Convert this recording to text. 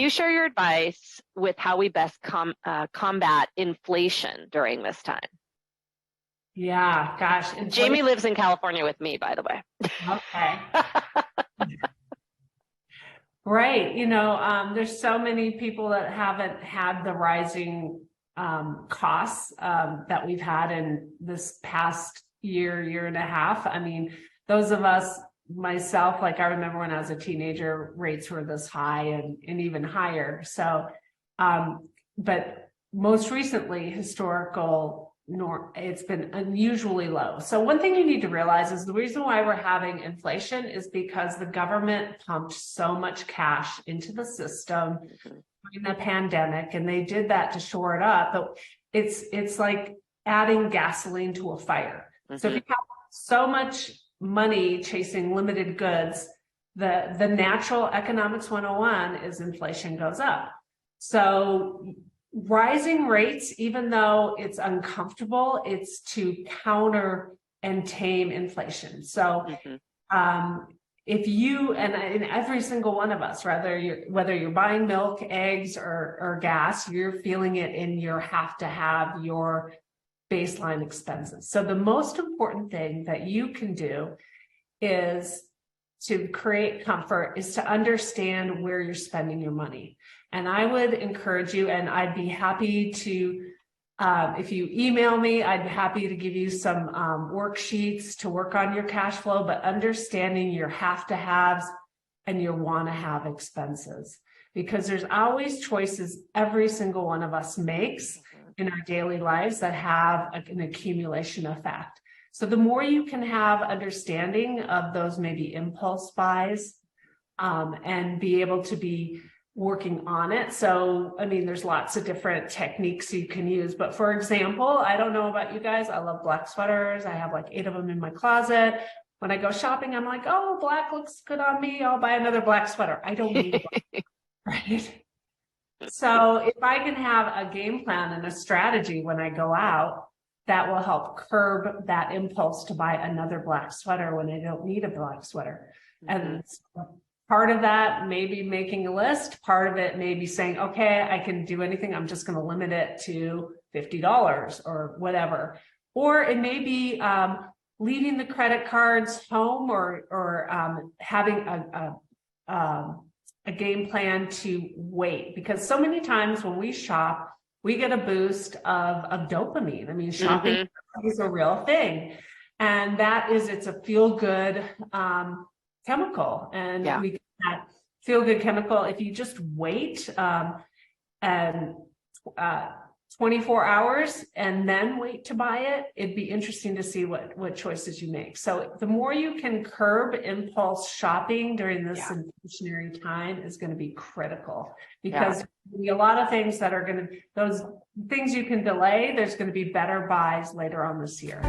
you share your advice with how we best combat inflation during this time? Yeah, gosh. Jamie lives in California with me, by the way. Okay. Right. There's so many people that haven't had the rising costs that we've had in this past year and a half. I mean, those of us, myself, like I remember when I was a teenager, rates were this high and even higher. So, but most recently, it's been unusually low. So one thing you need to realize is the reason why we're having inflation is because the government pumped so much cash into the system during the pandemic, and they did that to shore it up. But it's like adding gasoline to a fire. So if you have so much money chasing limited goods, the natural economics 101 is inflation goes up. So rising rates, even though it's uncomfortable, it's to counter and tame inflation. So if you, and every single one of us, whether you're buying milk, eggs, or gas, you're feeling it in your have to have your baseline expenses. So the most important thing that you can do is to create comfort is to understand where you're spending your money. And I would encourage you, and I'd be happy to, if you email me, I'd be happy to give you some worksheets to work on your cash flow, but understanding your have to haves and your want to have expenses, because there's always choices every single one of us makes in our daily lives that have an accumulation effect. So the more you can have understanding of those maybe impulse buys and be able to be working on it. So, I mean, there's lots of different techniques you can use. But for example, I don't know about you guys, I love black sweaters. I have like 8 of them in my closet. When I go shopping, I'm like, oh, black looks good on me. I'll buy another black sweater. I don't need black, right? So if I can have a game plan and a strategy when I go out, that will help curb that impulse to buy another black sweater when I don't need a black sweater. And part of that may be making a list. Part of it may be saying, okay, I can do anything. I'm just going to limit it to $50 or whatever. Or it may be leaving the credit cards home or having a game plan to wait. Because so many times when we shop, we get a boost of dopamine. I mean, shopping is a real thing. And it's a feel-good chemical. And we get that feel-good chemical if you just wait and 24 hours and then wait to buy it. It'd be interesting to see what choices you make. So the more you can curb impulse shopping during this inflationary time is going to be critical, because there'll be a lot of things that are those things you can delay. There's going to be better buys later on this year.